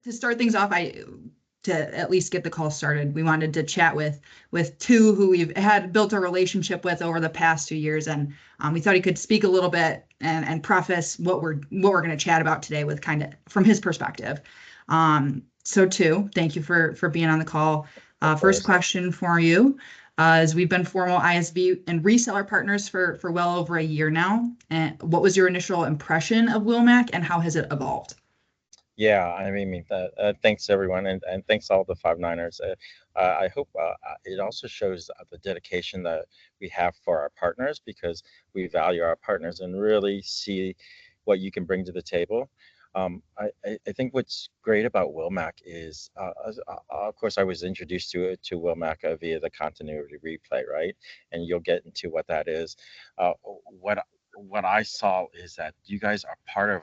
to start things off, to at least get the call started, we wanted to chat with two who we've had built a relationship with over the past 2 years, and we thought he could speak a little bit and preface what we're going to chat about today with kind of from his perspective. So two, thank you for being on the call. First question for you is we've been formal ISV and reseller partners for well over a year now. And what was your initial impression of Wilmac and how has it evolved? Yeah, I mean, thanks everyone, and thanks all the Five9ers. I hope it also shows the dedication that we have for our partners, because we value our partners and really see what you can bring to the table. I think what's great about Wilmac is, of course, I was introduced to Wilmac via the continuity replay, right? And you'll get into what that is. What I saw is that you guys are part of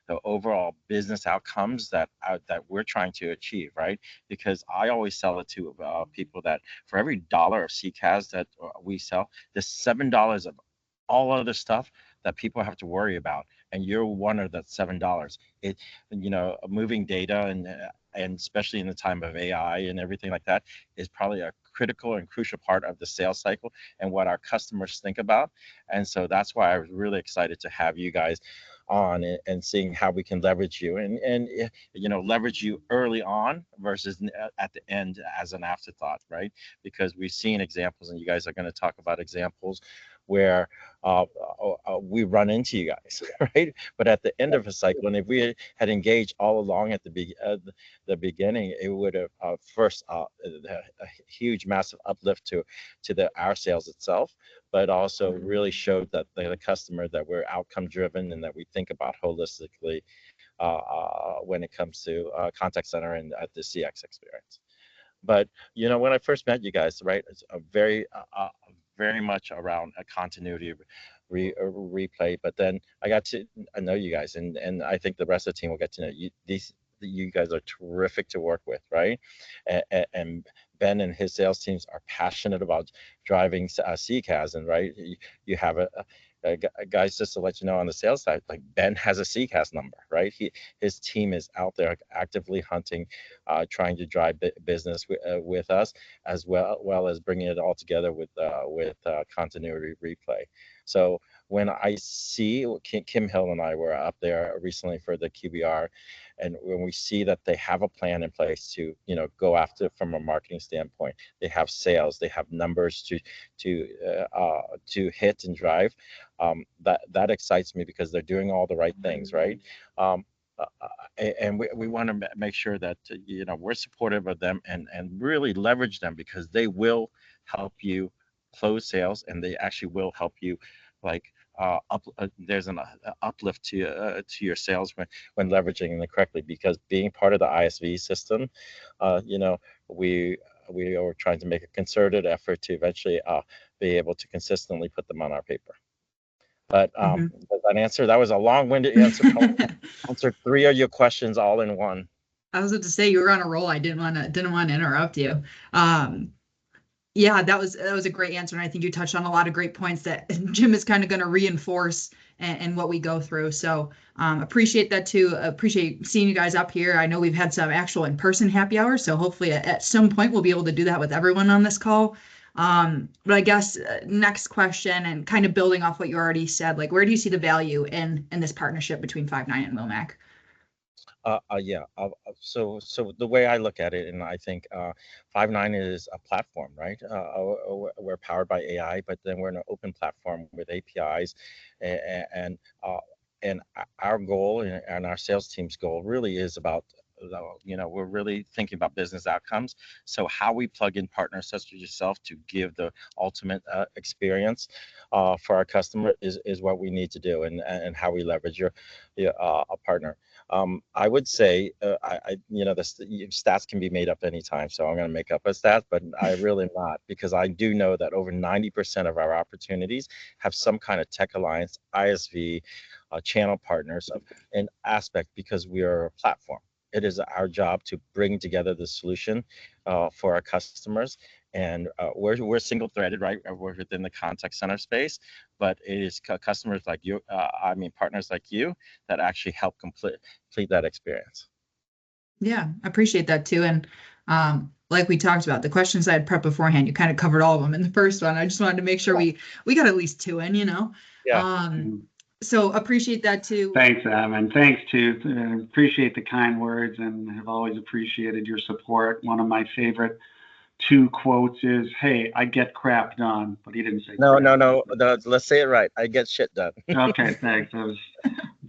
the overall business outcomes that we're trying to achieve, right? Because I always sell it to people that for every dollar of CCaaS that we sell, there's $7 of all other stuff that people have to worry about, and you're one of that $7. It, moving data and especially in the time of AI and everything like that is probably a critical and crucial part of the sales cycle and what our customers think about. And so that's why I was really excited to have you guys on and seeing how we can leverage you and leverage you early on versus at the end as an afterthought, right? Because we've seen examples, and you guys are going to talk about examples where we run into you guys, right? But at the end of a cycle, and if we had engaged all along at the beginning, it would have first a huge, massive uplift to our sales itself, but also really showed that the customer that we're outcome driven and that we think about holistically when it comes to contact center and the CX experience. But when I first met you guys, right, it's a very much around a continuity replay. But then I got to know you guys, and I think the rest of the team will get to know you. You guys are terrific to work with, right? And Ben and his sales teams are passionate about driving CCaaS, and right, you have guys, just to let you know, on the sales side, like Ben has a CCaaS number, right? His team is out there actively hunting, trying to drive business with us, as well as bringing it all together with continuity replay. So when I see Kim Hill and I were up there recently for the QBR, and when we see that they have a plan in place to go after from a marketing standpoint, they have sales, they have numbers to hit and drive, that excites me because they're doing all the right things, right? And we want to make sure that we're supportive of them and really leverage them, because they will help you close sales, and they actually will help you there's an uplift to your sales when leveraging them correctly, because being part of the ISV system, we are trying to make a concerted effort to eventually be able to consistently put them on our paper. But does that answer? That was a long-winded answer. Answered 3 of your questions all in one. I was about to say you were on a roll. I didn't want to interrupt you. Yeah, that was a great answer, and I think you touched on a lot of great points that Jim is kind of going to reinforce and what we go through. So appreciate that too. Appreciate seeing you guys up here. I know we've had some actual in-person happy hours, so hopefully at some point we'll be able to do that with everyone on this call. But I guess next question, and kind of building off what you already said, like where do you see the value in this partnership between Five9 and Wilmac? Yeah. So the way I look at it, and I think Five9 is a platform, right? We're powered by AI, but then we're an open platform with APIs, and our goal and our sales team's goal really is about, we're really thinking about business outcomes. So how we plug in partners such as yourself to give the ultimate experience for our customer is what we need to do, and how we leverage a partner. I would say, the stats can be made up anytime, so I'm going to make up a stat, but I really not, because I do know that over 90% of our opportunities have some kind of tech alliance, ISV, channel partners an aspect, because we are a platform. It is our job to bring together the solution for our customers, and we're single threaded, right? We're within the contact center space, but it is customers like you, partners like you, that actually help complete that experience. Yeah, I appreciate that too. And like we talked about, the questions I had prepped beforehand, you kind of covered all of them in the first one. I just wanted to make sure we got at least two in, you know. Yeah. Um, so appreciate that too. Thanks, Em, and thanks too. Appreciate the kind words and have always appreciated your support. One of my favorite two quotes is, "Hey, I get crap done," but he didn't say No, crap. no, no. Let's say it right. I get shit done. Okay, thanks. I was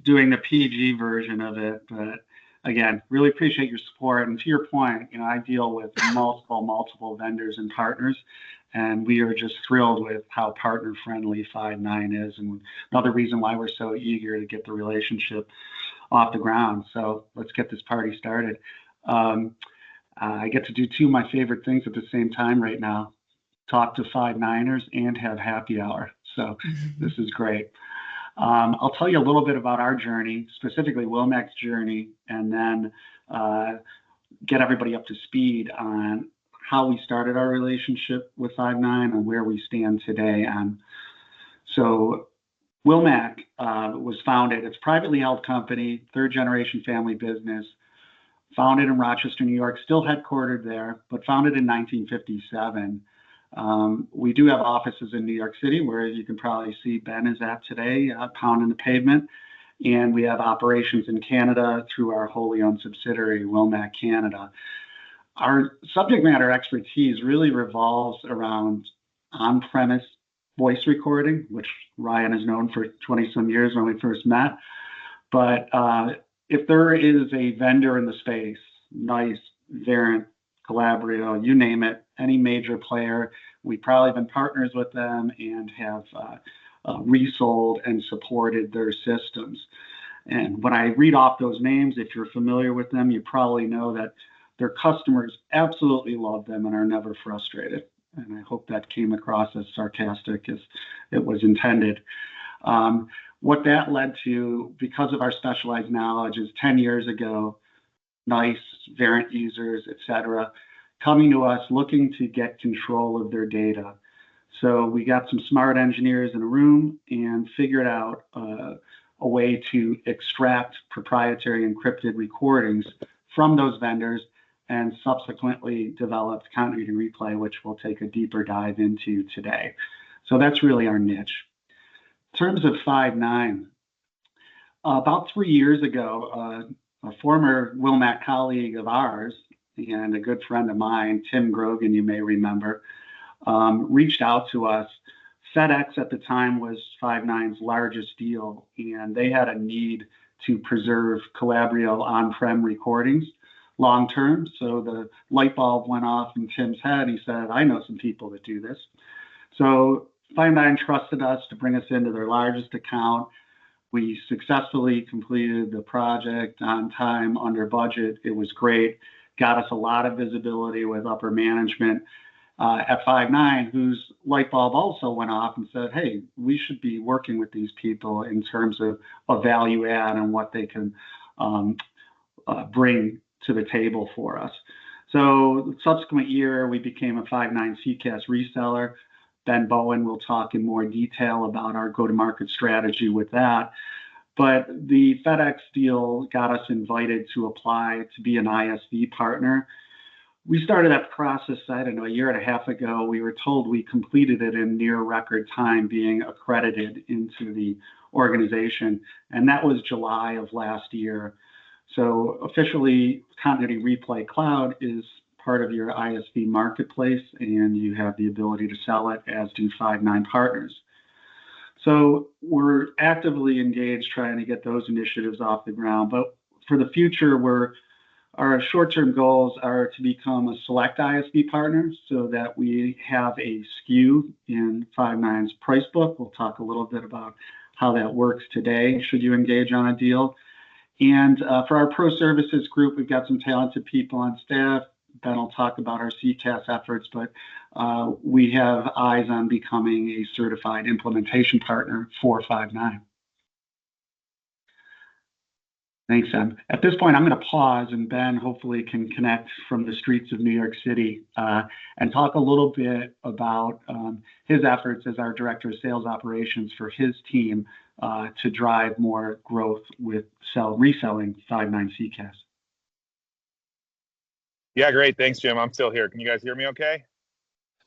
doing the PG version of it, but again, really appreciate your support. And to your point, I deal with multiple vendors and partners, and we are just thrilled with how partner friendly Five9 is, and another reason why we're so eager to get the relationship off the ground. So let's get this party started. Um, I get to do two of my favorite things at the same time right now: talk to Five9ers and have happy hour. So this is great. I'll tell you a little bit about our journey, specifically Wilmac's journey, and then get everybody up to speed on how we started our relationship with Five9 and where we stand today. So Wilmac was founded, it's a privately held company, third generation family business, founded in Rochester, New York, still headquartered there, but founded in 1957. We do have offices in New York City, where you can probably see Ben is at today, pounding the pavement. And we have operations in Canada through our wholly owned subsidiary, Wilmac Canada. Our subject matter expertise really revolves around on-premise voice recording, which Ryan has known for 20 some years when we first met. But if there is a vendor in the space, NICE, Verint, Calabrio, you name it, any major player, we've probably been partners with them and have resold and supported their systems. And when I read off those names, if you're familiar with them, you probably know that their customers absolutely love them and are never frustrated. And I hope that came across as sarcastic as it was intended. What that led to, because of our specialized knowledge, is 10 years ago, NICE, Verint users, et cetera, coming to us looking to get control of their data. So we got some smart engineers in a room and figured out a way to extract proprietary encrypted recordings from those vendors and subsequently developed continuity replay, which we'll take a deeper dive into today. So that's really our niche. In terms of Five9, about 3 years ago, a former Wilmac colleague of ours and a good friend of mine, Tim Grogan, you may remember, reached out to us. FedEx at the time was Five9's largest deal, and they had a need to preserve Calabrio on-prem recordings long term. So the light bulb went off in Tim's head. He said, I know some people that do this. So Five9 trusted us to bring us into their largest account. We successfully completed the project on time, under budget. It was great. Got us a lot of visibility with upper management at Five9, whose light bulb also went off and said, hey, we should be working with these people in terms of a value add and what they can bring to the table for us. So subsequent year, we became a Five9 CCAS reseller. Ben Bowen will talk in more detail about our go-to-market strategy with that. But the FedEx deal got us invited to apply to be an ISV partner. We started that process, I don't know, a year and a half ago. We were told we completed it in near record time, being accredited into the organization. And that was July of last year. So officially, Continuity Replay Cloud is part of your ISV marketplace, and you have the ability to sell it, as do Five9 partners. So we're actively engaged trying to get those initiatives off the ground. But for the future, our short-term goals are to become a select ISV partner so that we have a SKU in Five9's price book. We'll talk a little bit about how that works today, should you engage on a deal. And for our pro services group, we've got some talented people on staff. Ben will talk about our CCAS efforts, but we have eyes on becoming a certified implementation partner for Five9. Thanks, Em. At this point, I'm going to pause, and Ben hopefully can connect from the streets of New York City and talk a little bit about his efforts as our Director of Sales Operations for his team to drive more growth with reselling Five9 CCAS. Yeah, great. Thanks, Jim. I'm still here. Can you guys hear me okay?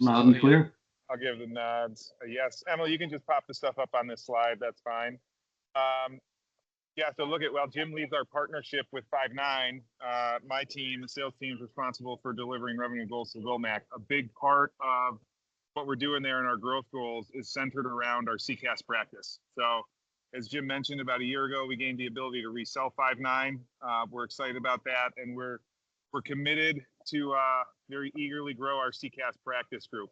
Loud and clear. I'll give the nods a yes. Emily, you can just pop the stuff up on this slide. That's fine. Yeah, so well, Jim leads our partnership with Five9. My team, the sales team, is responsible for delivering revenue goals to Wilmac. A big part of what we're doing there in our growth goals is centered around our CCaaS practice. So as Jim mentioned, about a year ago, we gained the ability to resell Five9. We're excited about that, and we're committed to very eagerly grow our CCaaS practice group.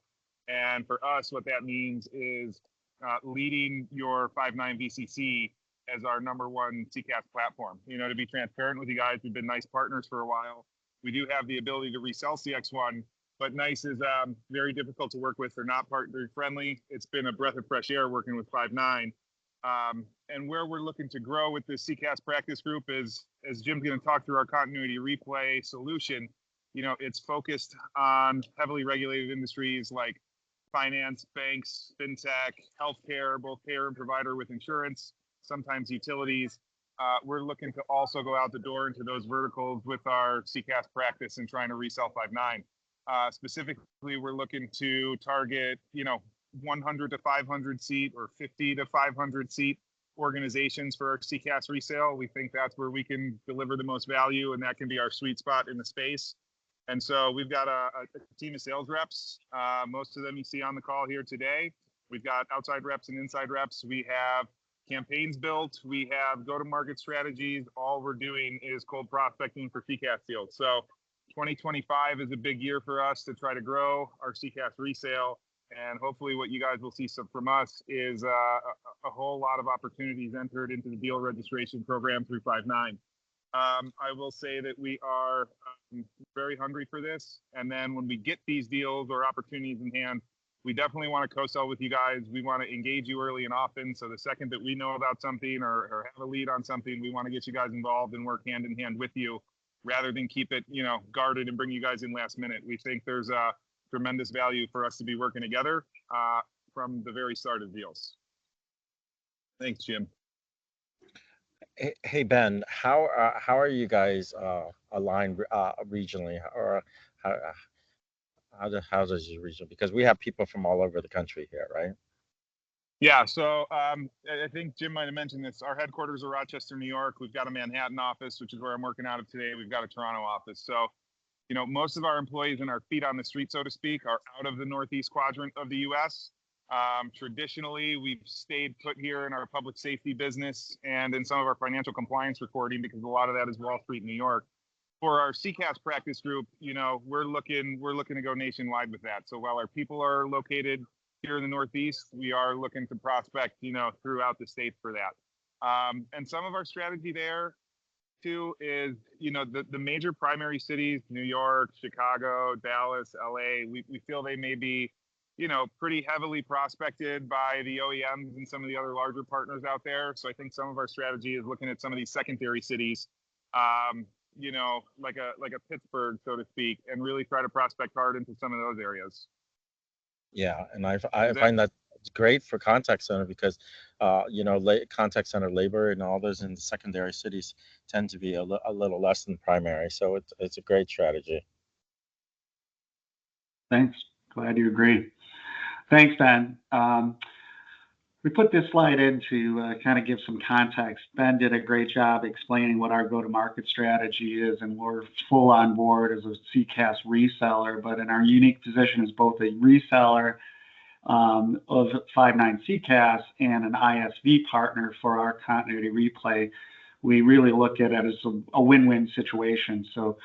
And for us, what that means is leading your Five9 VCC as our #1 CCaaS platform. You know, to be transparent with you guys, we've been NICE partners for a while. We do have the ability to resell CX1, but NICE is very difficult to work with. They're not partner friendly. It's been a breath of fresh air working with Five9. And where we're looking to grow with this CCaaS practice group is, as Jim's going to talk through our continuity replay solution, you know, it's focused on heavily regulated industries like finance, banks, fintech, healthcare, both payer and provider with insurance, sometimes utilities. We're looking to also go out the door into those verticals with our CCaaS practice and trying to resell Five9. Specifically, we're looking to target, you know, 100 to 500 seat or 50 to 500 seat organizations for our CCaaS resale. We think that's where we can deliver the most value, and that can be our sweet spot in the space. And so we've got a team of sales reps. Most of them you see on the call here today. We've got outside reps and inside reps. We have campaigns built. We have go-to-market strategies. All we're doing is cold prospecting for CCaaS deals. So 2025 is a big year for us to try to grow our CCaaS resale. And hopefully what you guys will see from us is a whole lot of opportunities entered into the deal registration program through Five9. I will say that we are very hungry for this. And then when we get these deals or opportunities in hand, we definitely want to co-sell with you guys. We want to engage you early and often. So the second that we know about something or have a lead on something, we want to get you guys involved and work hand in hand with you rather than keep it, you know, guarded and bring you guys in last minute. We think there's a tremendous value for us to be working together from the very start of deals. Thanks, Jim. Hey Ben, how are you guys aligned regionally, or how does your region? Because we have people from all over the country here, right? Yeah, so I think Jim might have mentioned this. Our headquarters are Rochester, New York. We've got a Manhattan office, which is where I'm working out of today. We've got a Toronto office. So, you know, most of our employees and our feet on the street, so to speak, are out of the Northeast quadrant of the U.S. Traditionally, we've stayed put here in our public safety business and in some of our financial compliance reporting because a lot of that is Wall Street, New York. For our CCaaS practice group, you know, we're looking to go nationwide with that. So while our people are located here in the Northeast, we are looking to prospect, you know, throughout the state for that. And some of our strategy there too is, you know, the major primary cities, New York, Chicago, Dallas, LA, we feel they may be, you know, pretty heavily prospected by the OEMs and some of the other larger partners out there. So I think some of our strategy is looking at some of these secondary cities, you know, like a Pittsburgh, so to speak, and really try to prospect hard into some of those areas. Yeah, and I find that it's great for contact center because, you know, contact center labor and all those in the secondary cities tend to be a little less than primary. So it's a great strategy. Thanks. Glad you agree. Thanks, Ben. We put this slide in to kind of give some context. Ben did a great job explaining what our go-to-market strategy is, and we're full on board as a CCaaS reseller, but in our unique position as both a reseller of Five9 CCaaS and an ISV partner for our continuity replay, we really look at it as a win-win situation. So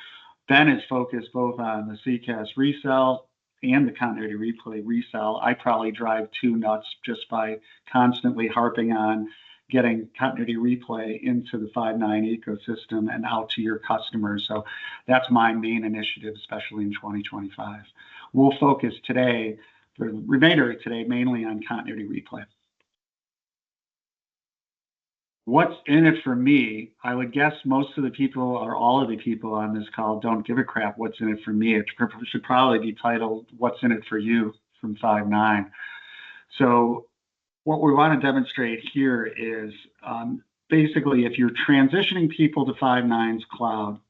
Ben is focused both on the CCaaS resell and the continuity replay resell. I probably drive two nuts just by constantly harping on getting continuity replay into the Five9 ecosystem and out to your customers. So that's my main initiative, especially in 2025. We'll focus today, for the remainder of today, mainly on continuity replay. What's in it for me? I would guess most of the people or all of the people on this call don't give a crap what's in it for me. It should probably be titled "What's in it for you" from Five9. So what we want to demonstrate here is basically if you're transitioning people to Five9's cloud,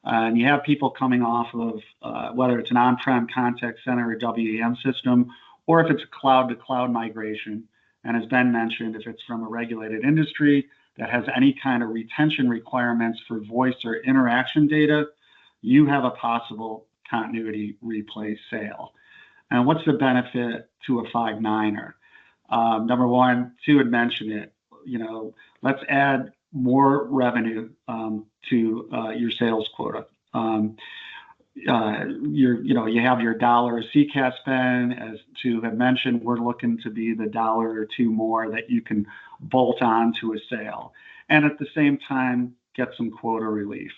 And you have people coming off of whether it's an on-prem contact center or WEM system, or if it's a cloud-to-cloud migration. And as Ben mentioned, if it's from a regulated industry that has any kind of retention requirements for voice or interaction data, you have a possible continuity replay sale. And what's the benefit to a Five9er? Number one, Sue had mentioned it. Let's add more revenue to your sales quota. You have your dollar CCAS spend. As Sue had mentioned, we're looking to be the dollar or two more that you can bolt on to a sale, and at the same time get some quota relief.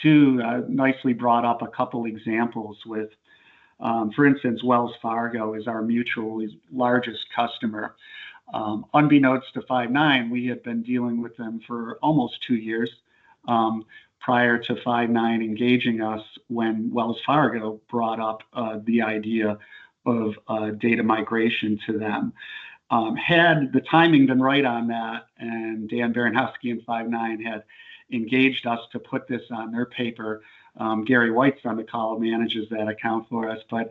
Sue nicely brought up a couple examples with, for instance, Wells Fargo is our mutual largest customer. Unbeknownst to Five9, we had been dealing with them for almost 2 years prior to Five9 engaging us when Wells Fargo brought up the idea of data migration to them. Had the timing been right on that, and Dan Baranowski and Five9 had engaged us to put this on their paper, Gary White's on the call, manages that account for us, but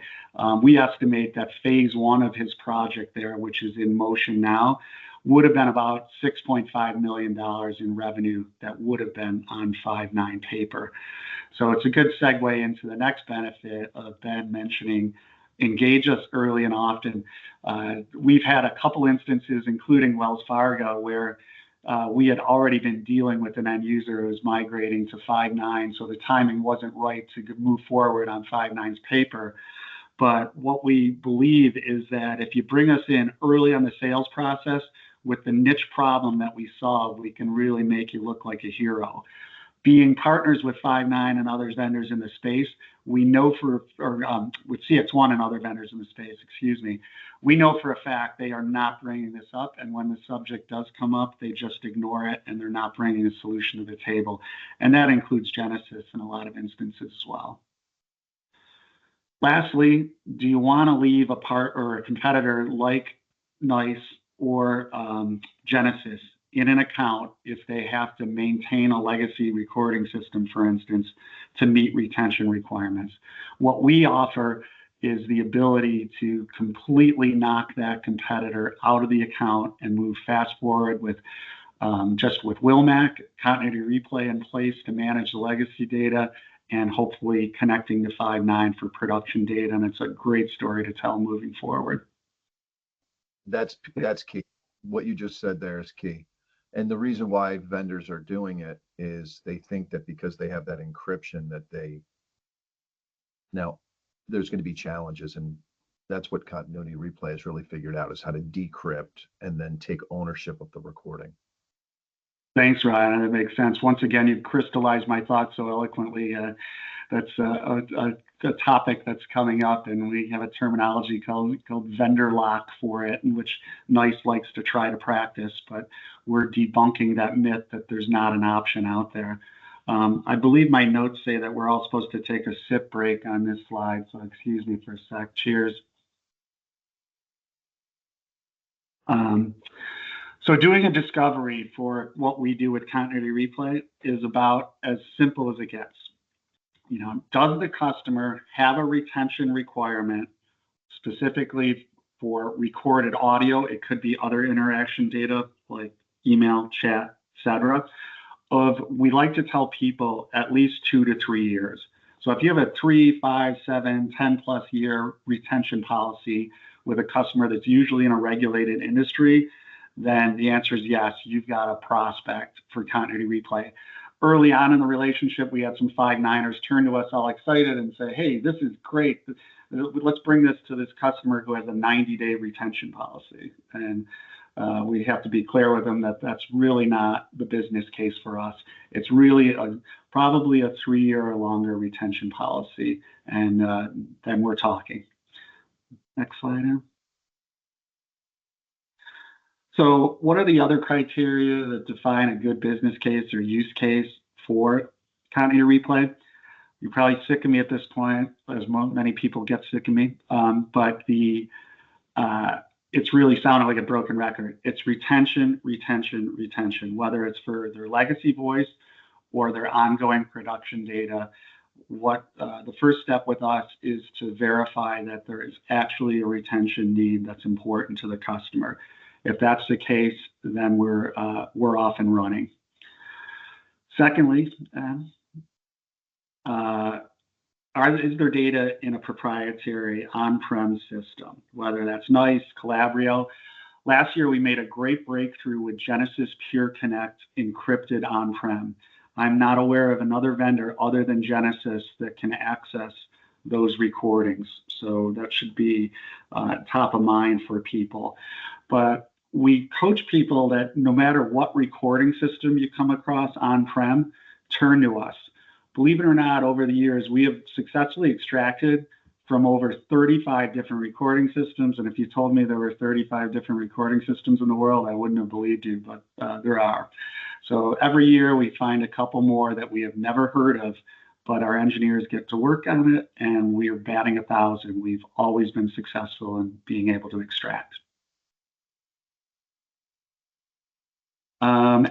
we estimate that phase one of his project there, which is in motion now, would have been about $6.5 million in revenue that would have been on Five9 paper. So it's a good segue into the next benefit of Ben mentioning engage us early and often. We've had a couple instances, including Wells Fargo, where we had already been dealing with an end user who was migrating to Five9, so the timing wasn't right to move forward on Five9's paper. But what we believe is that if you bring us in early on the sales process with the niche problem that we solve, we can really make you look like a hero. Being partners with Five9 and other vendors in the space, we know with CX1 and other vendors in the space, we know for a fact they are not bringing this up, and when the subject does come up, they just ignore it, and they're not bringing a solution to the table. And that includes Genesys in a lot of instances as well. Lastly, do you want to leave a part or a competitor like NICE or Genesys in an account if they have to maintain a legacy recording system, for instance, to meet retention requirements? What we offer is the ability to completely knock that competitor out of the account and move fast forward with just with Wilmac, continuity replay in place to manage the legacy data, and hopefully connecting to Five9 for production data. And it's a great story to tell moving forward. That's key. What you just said there is key. And the reason why vendors are doing it is they think that because they have that encryption that now there's going to be challenges, and that's what continuity replay has really figured out, is how to decrypt and then take ownership of the recording. Thanks, Ryan. That makes sense. Once again, you've crystallized my thoughts so eloquently. That's a topic that's coming up, and we have a terminology called vendor lock for it, in which NICE likes to try to practice, but we're debunking that myth that there's not an option out there. I believe my notes say that we're all supposed to take a sip break on this slide, so excuse me for a sec. Cheers. So doing a discovery for what we do with continuity replay is about as simple as it gets. Does the customer have a retention requirement specifically for recorded audio? It could be other interaction data like email, chat, etc. We like to tell people at least 2 to 3 years. So if you have a 3, 5, 7, 10 plus year retention policy with a customer that's usually in a regulated industry, then the answer is yes, you've got a prospect for continuity replay. Early on in the relationship, we had some Five9ers turn to us all excited and say, hey, this is great. Let's bring this to this customer who has a 90-day retention policy. And we have to be clear with them that that's really not the business case for us. It's really probably a 3-year or longer retention policy, and then we're talking. Next slide now. So what are the other criteria that define a good business case or use case for continuity replay? You're probably sick of me at this point, as many people get sick of me, but it's really sounding like a broken record. It's retention, retention, retention, whether it's for their legacy voice or their ongoing production data, the first step with us is to verify that there is actually a retention need that's important to the customer. If that's the case, then we're off and running. Secondly, is their data in a proprietary on-prem system, whether that's NICE, Calabrio. Last year, we made a great breakthrough with Genesis Pure Connect encrypted on-prem. I'm not aware of another vendor other than Genesis that can access those recordings. So that should be top of mind for people. But we coach people that no matter what recording system you come across on-prem, turn to us. Believe it or not, over the years, we have successfully extracted from over 35 different recording systems. And if you told me there were 35 different recording systems in the world, I wouldn't have believed you, but there are. So every year we find a couple more that we have never heard of, but our engineers get to work on it, and we are batting 1,000. We've always been successful in being able to extract.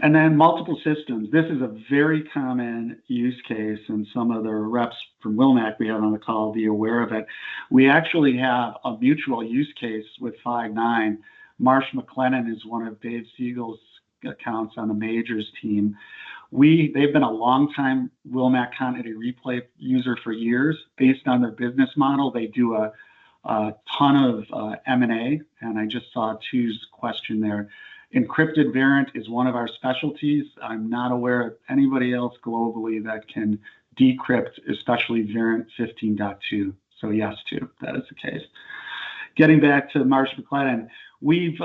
And then multiple systems. This is a very common use case, and some of the reps from Wilmac we had on the call be aware of it. We actually have a mutual use case with Five9. Marsh McLennan is one of Dave Siegel's accounts on the majors team. They've been a long-time Wilmac continuity replay user for years. Based on their business model, they do a ton of M&A, and I just saw Tu's question there. Encrypted Verint is one of our specialties. I'm not aware of anybody else globally that can decrypt, especially Verint 15.2. So yes, too, that is the case. Getting back to Marsh McLennan, we've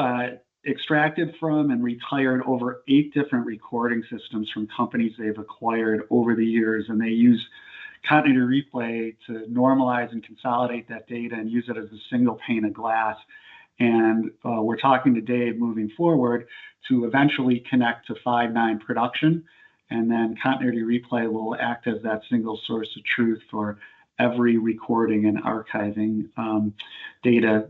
extracted from and retired over 8 different recording systems from companies they've acquired over the years, and they use continuity replay to normalize and consolidate that data and use it as a single pane of glass. And we're talking to Dave moving forward to eventually connect to Five9 production, and then continuity replay will act as that single source of truth for every recording and archiving data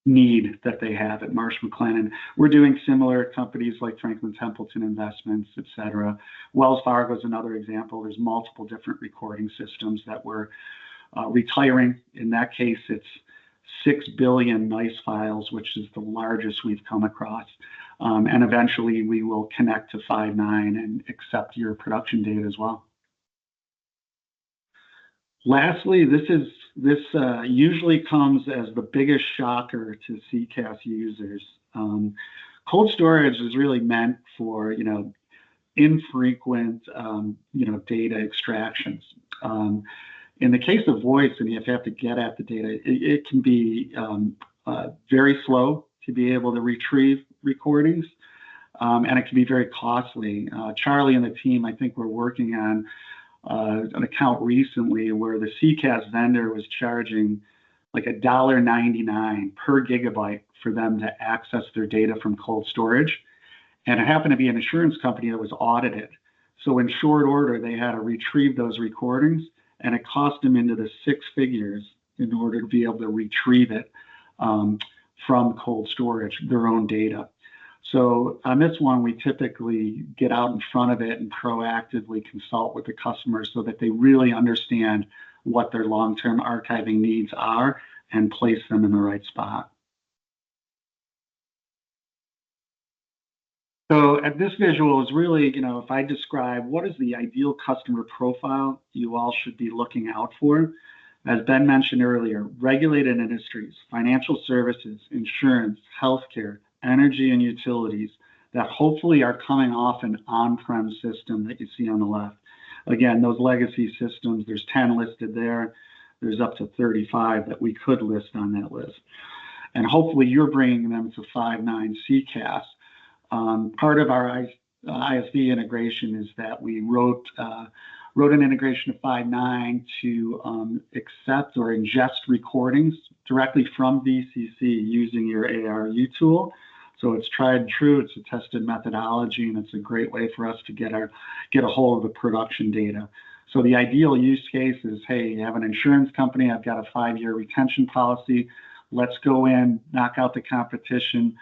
need that they have at Marsh McLennan. We're doing similar at companies like Franklin Templeton Investments, et cetera. Wells Fargo is another example. There's multiple different recording systems that we're retiring. In that case, it's 6 billion NICE files, which is the largest we've come across. And eventually we will connect to Five9 and accept your production data as well. Lastly, this usually comes as the biggest shocker to CCaaS users. Cold storage is really meant for, infrequent, data extractions. In the case of voice, and if you have to get at the data, it can be very slow to be able to retrieve recordings, and it can be very costly. Charlie and the team, I think, were working on an account recently where the CCaaS vendor was charging like $1.99 per gigabyte for them to access their data from cold storage. And it happened to be an insurance company that was audited. So in short order, they had to retrieve those recordings, and it cost them into the 6 figures in order to be able to retrieve it from cold storage, their own data. So on this one, we typically get out in front of it and proactively consult with the customer so that they really understand what their long-term archiving needs are and place them in the right spot. So at this visual is really, if I describe what is the ideal customer profile you all should be looking out for, as Ben mentioned earlier, regulated industries, financial services, insurance, healthcare, energy and utilities that hopefully are coming off an on-prem system that you see on the left. Again, those legacy systems, there's 10 listed there. There's up to 35 that we could list on that list. And hopefully you're bringing them to Five9 CCaaS. Part of our ISV integration is that we wrote an integration of Five9 to accept or ingest recordings directly from VCC using your ARU tool. So it's tried and true, it's a tested methodology, and it's a great way for us to get a hold of the production data. So the ideal use case is, hey, you have an insurance company, I've got a 5-year retention policy. Let's go in, knock out the competition,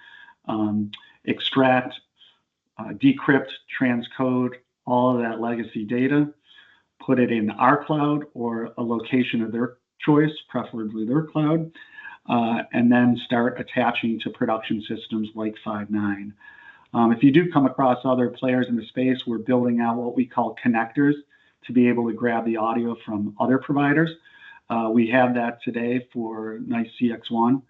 extract, decrypt, transcode all of that legacy data, put it in our cloud or a location of their choice, preferably their cloud, and then start attaching to production systems like Five9. If you do come across other players in the space, we're building out what we call connectors to be able to grab the audio from other providers. We have that today for NICE CX1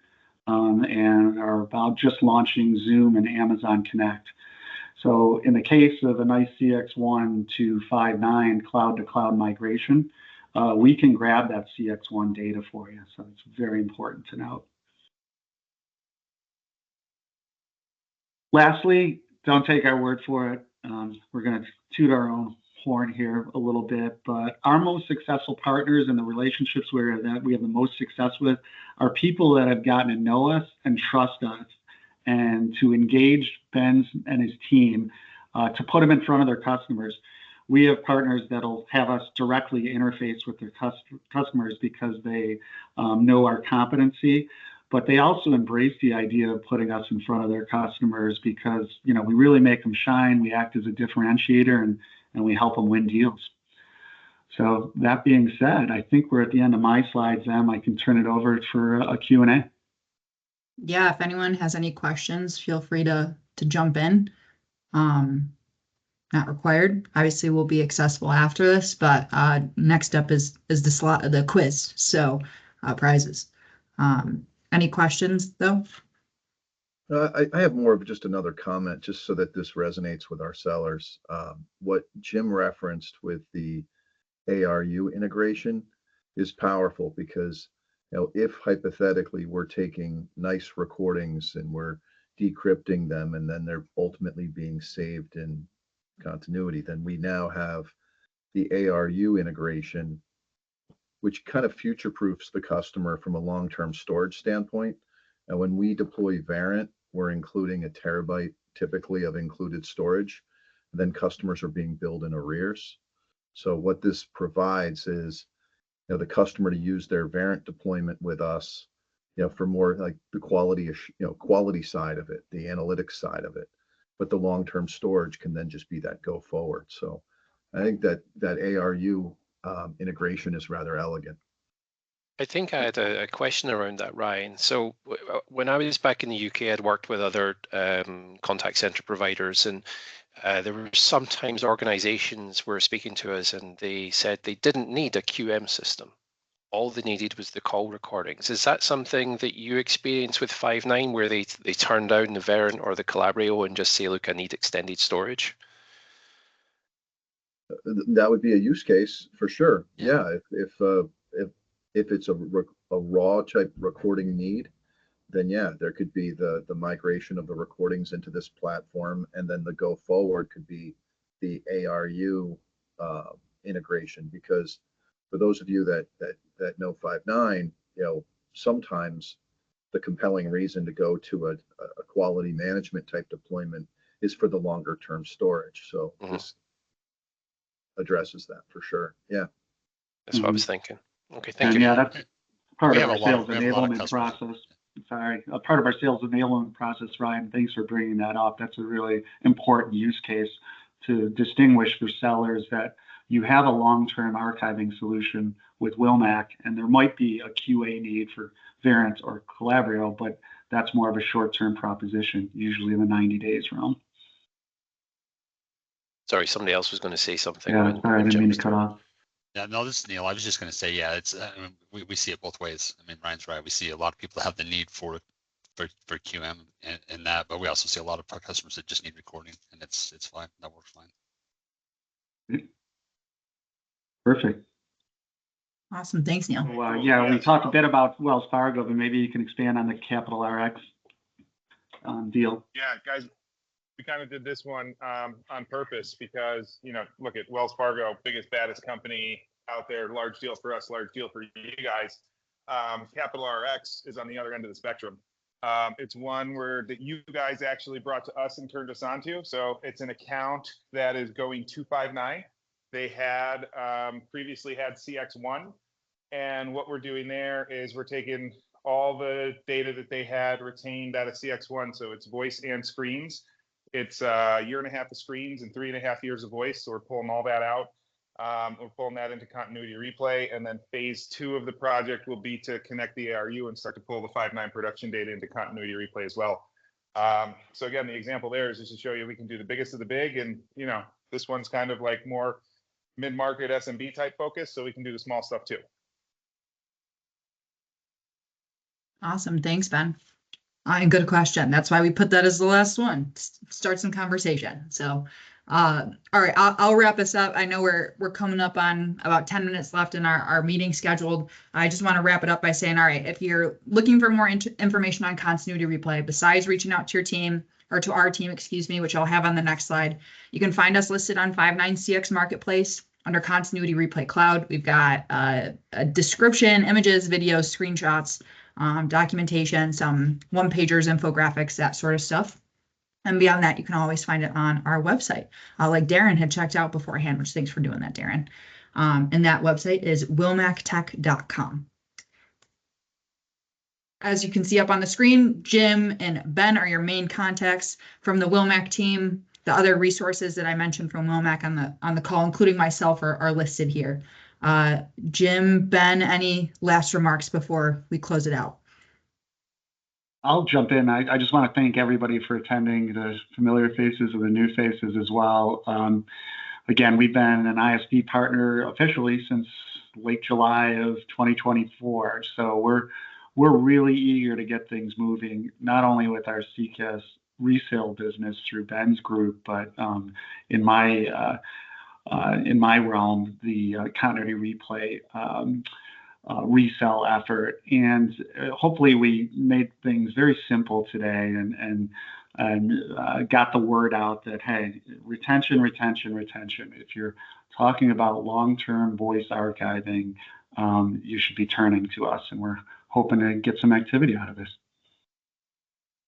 and are about just launching Zoom and Amazon Connect. So in the case of a NICE CX1 to Five9 cloud-to-cloud migration, we can grab that CX1 data for you. So it's very important to note. Lastly, don't take our word for it. We're going to toot our own horn here a little bit, but our most successful partners and the relationships that we have the most success with are people that have gotten to know us and trust us, and to engage Ben and his team to put them in front of their customers. We have partners that'll have us directly interface with their customers because they know our competency, but they also embrace the idea of putting us in front of their customers because, you know, we really make them shine. We act as a differentiator and we help them win deals. So that being said, I think we're at the end of my slides, Em. I can turn it over for a Q&A. Yeah, if anyone has any questions, feel free to jump in. Not required. Obviously, we'll be accessible after this, but next up is the quiz. So prizes. Any questions though? I have more of just another comment, just so that this resonates with our sellers. What Jim referenced with the ARU integration is powerful because, you know, if hypothetically we're taking nice recordings and we're decrypting them and then they're ultimately being saved in continuity, then we now have the ARU integration, which kind of future-proofs the customer from a long-term storage standpoint. And when we deploy Verint, we're including a terabyte typically of included storage. Then customers are being billed in arrears. So what this provides is, you know, the customer to use their Verint deployment with us, you know, for more like the quality side of it, the analytics side of it. But the long-term storage can then just be that go forward. So I think that ARU integration is rather elegant. I think I had a question around that, Ryan. So when I was back in the UK, I'd worked with other contact center providers, and there were sometimes organizations were speaking to us and they said they didn't need a QM system. All they needed was the call recordings. Is that something that you experience with Five9 where they turn down the Verint or the Calabrio and just say, look, I need extended storage? That would be a use case for sure. Yeah, if it's a raw type recording need, then yeah, there could be the migration of the recordings into this platform, and then the go forward could be the ARU integration. Because for those of you that know Five9, you know, sometimes the compelling reason to go to a quality management type deployment is for the longer term storage. So this addresses that for sure. Yeah, that's what I was thinking. Okay, thank you. Yeah, that's part of our sales enablement process. Sorry, a part of our sales enablement process, Ryan. Thanks for bringing that up. That's a really important use case to distinguish for sellers that you have a long-term archiving solution with Wilmac, and there might be a QA need for Verint or Calabrio, but that's more of a short-term proposition, usually in the 90 days realm. Sorry, somebody else was going to say something. Yeah, sorry, I didn't mean to cut off. Yeah, no, this is Neil. I was just going to say, yeah, it's we see it both ways. I mean, Ryan's right. We see a lot of people have the need for QM and that, but we also see a lot of our customers that just need recording, and it's fine. That works fine. Perfect. Awesome. Thanks, Neil. So, yeah, we talked a bit about Wells Fargo, but maybe you can expand on the Capital RX deal. Yeah, guys, we kind of did this one on purpose because, you know, look at Wells Fargo, biggest, baddest company out there, large deal for us, large deal for you guys. Capital RX is on the other end of the spectrum. It's one that you guys actually brought to us and turned us on to. So it's an account that is going to Five9. They had previously had CX1. And what we're doing there is we're taking all the data that they had retained out of CX1. So it's voice and screens. It's a year and a half of screens and 3.5 years of voice. So we're pulling all that out. We're pulling that into continuity replay. And then phase 2 of the project will be to connect the ARU and start to pull the Five9 production data into continuity replay as well. So again, the example there is just to show you we can do the biggest of the big. And, you know, this one's kind of like more mid-market SMB type focus. So we can do the small stuff too. Awesome. Thanks, Ben. Good question. That's why we put that as the last one. Start some conversation. So, all right, I'll wrap this up. I know we're coming up on about 10 minutes left in our meeting scheduled. I just want to wrap it up by saying, all right, if you're looking for more information on continuity replay, besides reaching out to your team or to our team, excuse me, which I'll have on the next slide, you can find us listed on Five9 CX Marketplace under Continuity Replay Cloud. We've got a description, images, videos, screenshots, documentation, some one-pagers, infographics, that sort of stuff. And beyond that, you can always find it on our website, like Darren had checked out beforehand, which thanks for doing that, Darren. And that website is wilmactech.com. As you can see up on the screen, Jim and Ben are your main contacts from the Wilmac team. The other resources that I mentioned from Wilmac on the call, including myself, are listed here. Jim, Ben, any last remarks before we close it out? I'll jump in. I just want to thank everybody for attending, the familiar faces and the new faces as well. Again, we've been an ISP partner officially since late July of 2024. So we're really eager to get things moving, not only with our CCAS resale business through Ben's group, but in my realm, the continuity replay resell effort. And hopefully we made things very simple today and got the word out that, hey, retention. If you're talking about long-term voice archiving, you should be turning to us, and we're hoping to get some activity out of this.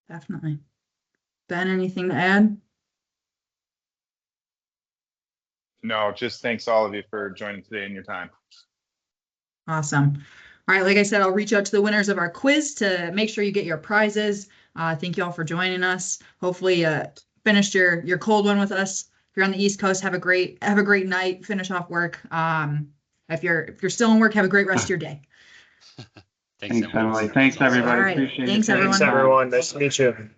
Definitely. Ben, anything to add? No, just thanks all of you for joining today and your time. Awesome. All right, like I said, I'll reach out to the winners of our quiz to make sure you get your prizes. Thank you all for joining us. Hopefully finished your cold one with us. If you're on the East Coast, have a great night, finish off work. If you're still in work, have a great rest of your day. Thanks, Emily. Thanks, everybody. All right. Appreciate it. Thanks, everyone. Thanks, everyone. Nice to meet you.